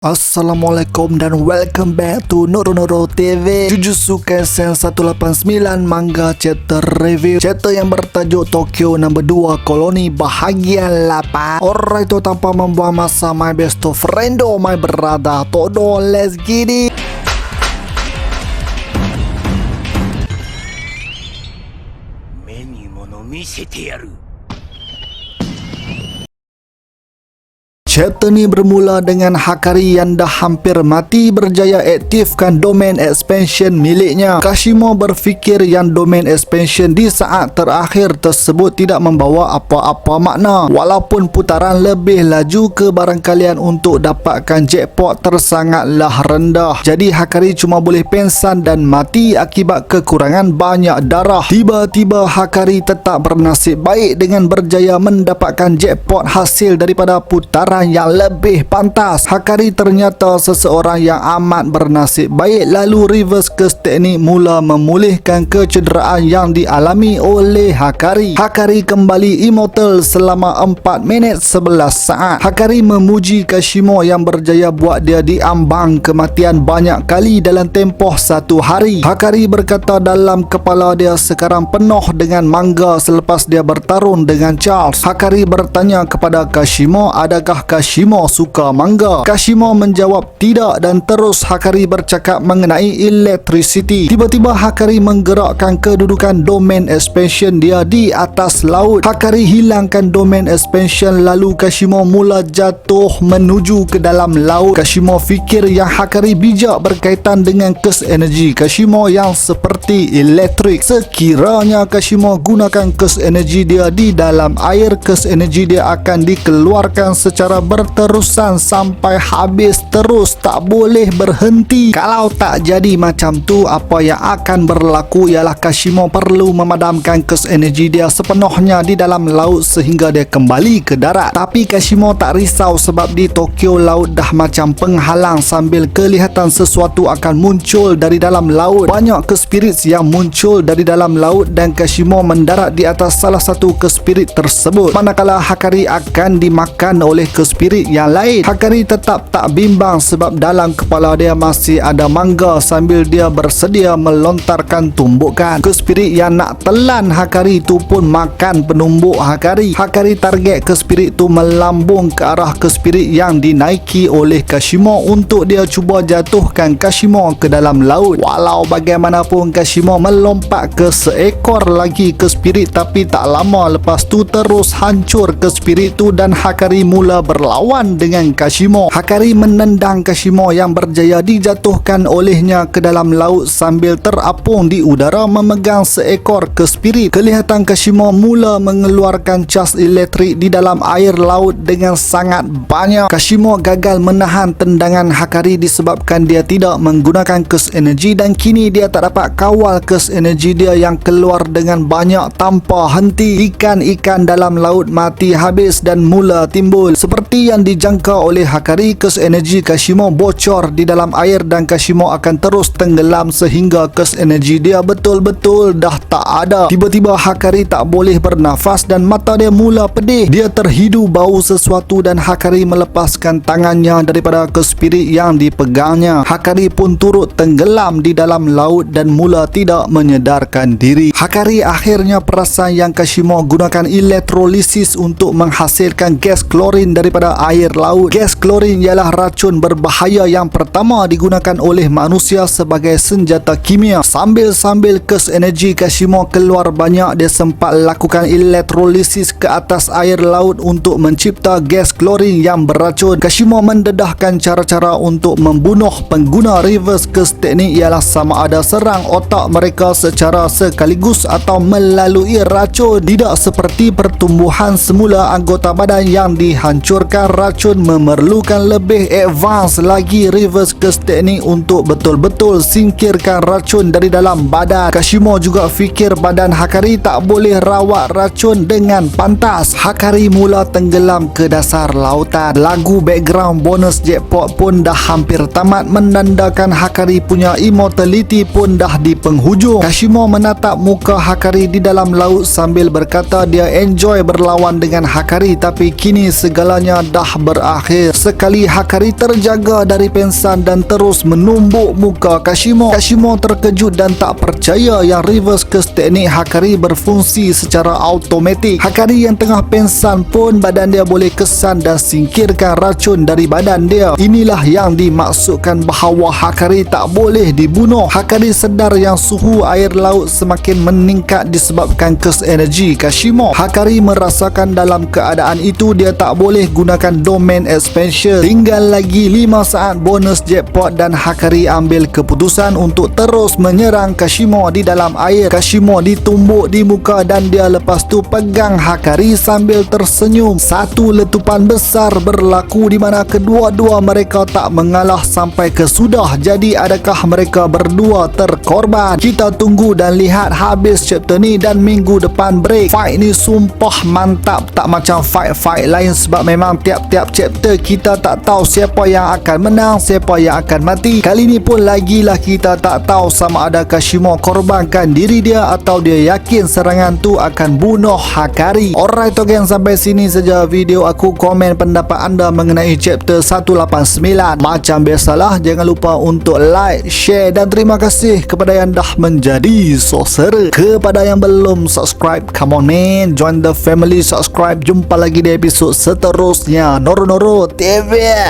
Assalamualaikum dan welcome back to Noro TV. Jujutsu Kaisen 189 manga chapter review. Chapter yang bertajuk Tokyo Number 2 Koloni bahagian 8. Alright, itu tanpa membuang masa, my best friend, my brother Todo, let's get it. Chapter ni bermula dengan Hakari yang dah hampir mati berjaya aktifkan domain expansion miliknya. Kashimo berfikir yang domain expansion di saat terakhir tersebut tidak membawa apa-apa makna. Walaupun putaran lebih laju, kebarangkalian untuk dapatkan jackpot tersangatlah rendah. Jadi Hakari cuma boleh pengsan dan mati akibat kekurangan banyak darah. Tiba-tiba Hakari tetap bernasib baik dengan berjaya mendapatkan jackpot hasil daripada putaran yang lebih pantas. Hakari ternyata seseorang yang amat bernasib baik. Lalu reverse curse teknik mula memulihkan kecederaan yang dialami oleh Hakari. Hakari kembali immortal selama 4 minit 11 saat. Hakari memuji Kashimo yang berjaya buat dia diambang kematian banyak kali dalam tempoh 1 hari. Hakari berkata dalam kepala dia sekarang penuh dengan manga selepas dia bertarung dengan Charles. Hakari bertanya kepada Kashimo, adakah Kashimo suka manga? Kashimo menjawab tidak dan terus Hakari bercakap mengenai electricity. Tiba-tiba Hakari menggerakkan kedudukan domain expansion dia di atas laut. Hakari hilangkan domain expansion lalu Kashimo mula jatuh menuju ke dalam laut. Kashimo fikir yang Hakari bijak berkaitan dengan curse energy Kashimo yang seperti elektrik. Sekiranya Kashimo gunakan curse energy dia di dalam air, curse energy dia akan dikeluarkan secara berterusan sampai habis, terus tak boleh berhenti. Kalau tak jadi macam tu, apa yang akan berlaku ialah Kashimo perlu memadamkan curse energy dia sepenuhnya di dalam laut sehingga dia kembali ke darat. Tapi Kashimo tak risau sebab di Tokyo laut dah macam penghalang sambil kelihatan sesuatu akan muncul dari dalam laut. Banyak ke-spirits yang muncul dari dalam laut dan Kashimo mendarat di atas salah satu ke-spirit tersebut. Manakala Hakari akan dimakan oleh ke-spirit yang lain, Hakari tetap tak bimbang sebab dalam kepala dia masih ada manga sambil dia bersedia melontarkan tumbukan. Ke-spirit yang nak telan Hakari tu pun makan penumbuk Hakari. Hakari target ke-spirit tu melambung ke arah ke-spirit yang dinaiki oleh Kashimo untuk dia cuba jatuhkan Kashimo ke dalam laut. Walau bagaimanapun Kashimo melompat ke seekor lagi ke-spirit, tapi tak lama lepas tu terus hancur ke-spirit tu dan Hakari mula berlawan dengan Kashimo. Hakari menendang Kashimo yang berjaya dijatuhkan olehnya ke dalam laut sambil terapung di udara memegang seekor ke-spirit. Kelihatan Kashimo mula mengeluarkan cas elektrik di dalam air laut dengan sangat banyak. Kashimo gagal menahan tendangan Hakari disebabkan dia tidak menggunakan curse energy dan kini dia tak dapat kawal curse energy dia yang keluar dengan banyak tanpa henti. Ikan-ikan dalam laut mati habis dan mula timbul. Seperti yang dijangka oleh Hakari, curse energy Kashimo bocor di dalam air dan Kashimo akan terus tenggelam sehingga curse energy dia betul-betul dah tak ada. Tiba-tiba Hakari tak boleh bernafas dan mata dia mula pedih. Dia terhidu bau sesuatu dan Hakari melepaskan tangannya daripada ke-spirit yang dipegangnya. Hakari pun turut tenggelam di dalam laut dan mula tidak menyedarkan diri. Hakari akhirnya perasan yang Kashimo gunakan elektrolisis untuk menghasilkan gas klorin daripada air laut. Gas klorin ialah racun berbahaya yang pertama digunakan oleh manusia sebagai senjata kimia. Sambil-sambil curse energy Kashimo keluar banyak, dia sempat lakukan elektrolisis ke atas air laut untuk mencipta gas klorin yang beracun. Kashimo mendedahkan cara-cara untuk membunuh pengguna reverse curse teknik ialah sama ada serang otak mereka secara sekaligus atau melalui racun. Tidak seperti pertumbuhan semula anggota badan yang dihancurkan, racun memerlukan lebih advance lagi reverse curse teknik untuk betul-betul singkirkan racun dari dalam badan. Kashimo juga fikir badan Hakari tak boleh rawat racun dengan pantas. Hakari mula tenggelam ke dasar lautan. Lagu background bonus jackpot pun dah hampir tamat menandakan Hakari punya immortality pun dah di penghujung. Kashimo menatap muka Hakari di dalam laut sambil berkata dia enjoy berlawan dengan Hakari, tapi kini segalanya sebenarnya dah berakhir. Sekali Hakari terjaga dari pensan dan terus menumbuk muka Kashimo. Kashimo terkejut dan tak percaya yang reverse curse teknik Hakari berfungsi secara automatik. Hakari yang tengah pensan pun badan dia boleh kesan dan singkirkan racun dari badan dia. Inilah yang dimaksudkan bahawa Hakari tak boleh dibunuh. Hakari sedar yang suhu air laut semakin meningkat disebabkan curse energy Kashimo. Hakari merasakan dalam keadaan itu dia tak boleh gunakan domain expansion. Tinggal lagi 5 saat bonus jackpot dan Hakari ambil keputusan untuk terus menyerang Kashimo di dalam air. Kashimo ditumbuk di muka dan dia lepas tu pegang Hakari sambil tersenyum. Satu letupan besar berlaku di mana kedua-dua mereka tak mengalah sampai ke sudah. Jadi adakah mereka berdua terkorban? Kita tunggu dan lihat habis chapter ni dan minggu depan break. Fight ni sumpah mantap, tak macam fight-fight lain sebab memang tiap-tiap chapter kita tak tahu siapa yang akan menang, siapa yang akan mati. Kali ni pun lagilah kita tak tahu sama ada Kashimo korbankan diri dia atau dia yakin serangan tu akan bunuh Hakari. Alright again, sampai sini saja video aku. Komen pendapat anda mengenai chapter 189. Macam biasalah, jangan lupa untuk like, share dan terima kasih kepada yang dah menjadi sorcerer. Kepada yang belum subscribe, come on man, join the family, subscribe. Jumpa lagi di episod seterusnya Noro Noro TV.